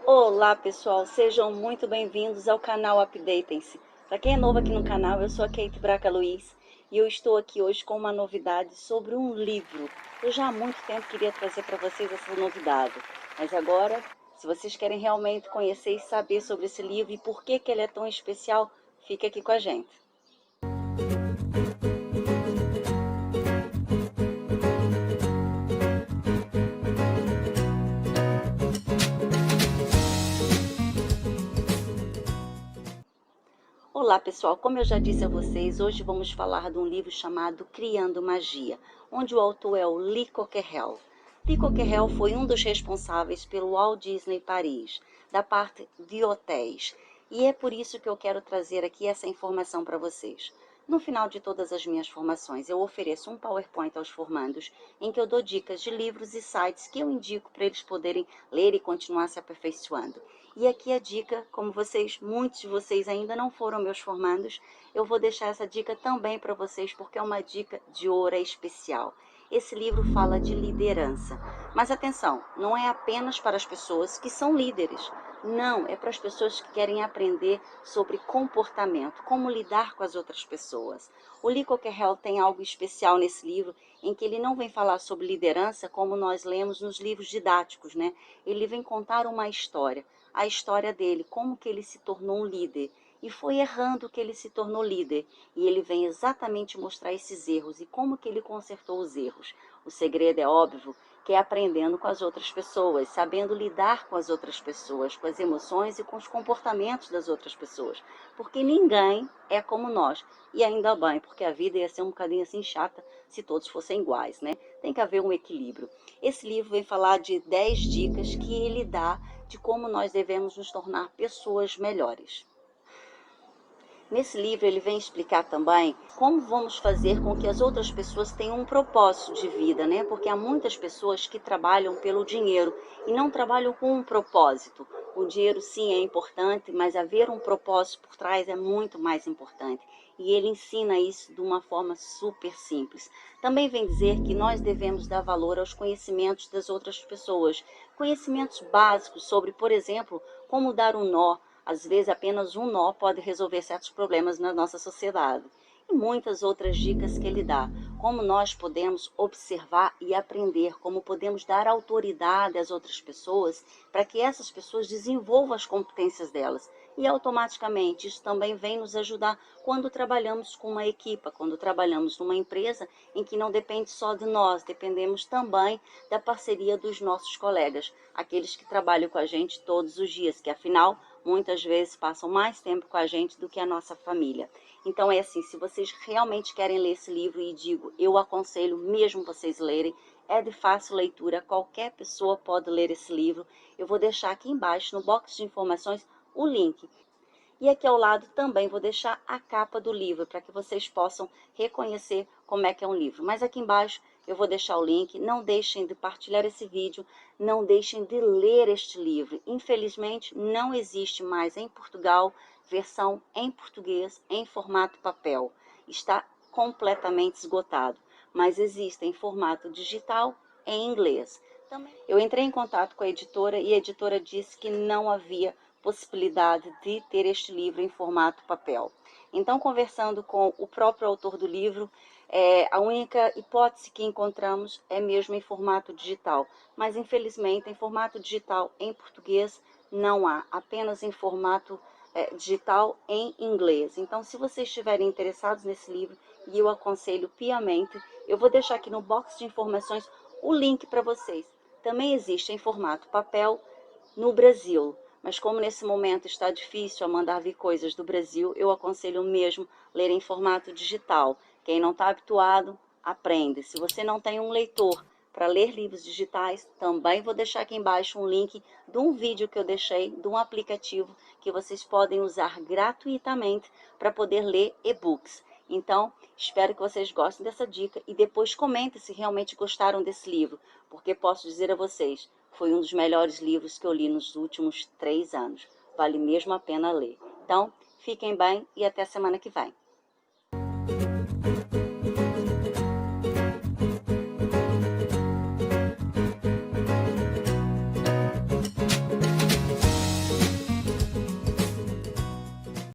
Olá pessoal, sejam muito bem-vindos ao canal Updatem-se. Para quem é novo aqui no canal, eu sou a Kate Braca Luiz e eu estou aqui hoje com uma novidade sobre um livro. Eu já há muito tempo queria trazer para vocês essa novidade, mas agora, se vocês querem realmente conhecer e saber sobre esse livro e por que ele é tão especial, fica aqui com a gente. Olá pessoal, como eu já disse a vocês, hoje vamos falar de um livro chamado Criando Magia, onde o autor é o Lee Cockerell. Lee Cockerell foi um dos responsáveis pelo Walt Disney Paris, da parte de hotéis, e é por isso que eu quero trazer aqui essa informação para vocês. No final de todas as minhas formações, eu ofereço um PowerPoint aos formandos, em que eu dou dicas de livros e sites que eu indico para eles poderem ler e continuar se aperfeiçoando. E aqui a dica, como muitos de vocês ainda não foram meus formandos, eu vou deixar essa dica também para vocês, porque é uma dica de ouro, é especial. Esse livro fala de liderança. Mas atenção, não é apenas para as pessoas que são líderes. Não, é para as pessoas que querem aprender sobre comportamento, como lidar com as outras pessoas. O Lee Cockerell tem algo especial nesse livro, em que ele não vem falar sobre liderança como nós lemos nos livros didáticos, né? Ele vem contar uma história, a história dele, como que ele se tornou um líder. E foi errando que ele se tornou líder. E ele vem exatamente mostrar esses erros e como que ele consertou os erros. O segredo é óbvio, que é aprendendo com as outras pessoas, sabendo lidar com as outras pessoas, com as emoções e com os comportamentos das outras pessoas. Porque ninguém é como nós. E ainda bem, porque a vida ia ser um bocadinho assim chata se todos fossem iguais, né? Tem que haver um equilíbrio. Esse livro vem falar de 10 dicas que ele dá de como nós devemos nos tornar pessoas melhores. Nesse livro ele vem explicar também como vamos fazer com que as outras pessoas tenham um propósito de vida, né? Porque há muitas pessoas que trabalham pelo dinheiro e não trabalham com um propósito. O dinheiro sim é importante, mas haver um propósito por trás é muito mais importante. E ele ensina isso de uma forma super simples. Também vem dizer que nós devemos dar valor aos conhecimentos das outras pessoas. Conhecimentos básicos sobre, por exemplo, como dar um nó. Às vezes apenas um nó pode resolver certos problemas na nossa sociedade. E muitas outras dicas que ele dá. Como nós podemos observar e aprender, como podemos dar autoridade às outras pessoas para que essas pessoas desenvolvam as competências delas. E automaticamente isso também vem nos ajudar quando trabalhamos com uma equipa, quando trabalhamos numa empresa em que não depende só de nós, dependemos também da parceria dos nossos colegas, aqueles que trabalham com a gente todos os dias, que afinal muitas vezes passam mais tempo com a gente do que a nossa família. Então é assim, se vocês realmente querem ler esse livro, e digo, eu aconselho mesmo vocês lerem, é de fácil leitura, qualquer pessoa pode ler esse livro. Eu vou deixar aqui embaixo, no box de informações, o link. E aqui ao lado também vou deixar a capa do livro, para que vocês possam reconhecer como é que é um livro. Mas aqui embaixo eu vou deixar o link. Não deixem de partilhar esse vídeo, não deixem de ler este livro. Infelizmente não existe mais em Portugal versão em português em formato papel. Está completamente esgotado, mas existe em formato digital em inglês. Eu entrei em contato com a editora e a editora disse que não havia possibilidade de ter este livro em formato papel. Então, conversando com o próprio autor do livro, a única hipótese que encontramos é mesmo em formato digital. Mas, infelizmente, em formato digital em português não há, apenas em formato digital em inglês. Então, se vocês estiverem interessados nesse livro, e eu aconselho piamente, eu vou deixar aqui no box de informações o link para vocês. Também existe em formato papel no Brasil, mas como nesse momento está difícil a mandar vir coisas do Brasil, eu aconselho mesmo ler em formato digital. Quem não está habituado, aprende. Se você não tem um leitor para ler livros digitais, também vou deixar aqui embaixo um link de um vídeo que eu deixei, de um aplicativo que vocês podem usar gratuitamente para poder ler e-books. Então, espero que vocês gostem dessa dica e depois comentem se realmente gostaram desse livro, porque posso dizer a vocês, foi um dos melhores livros que eu li nos últimos 3 anos. Vale mesmo a pena ler. Então, fiquem bem e até semana que vem.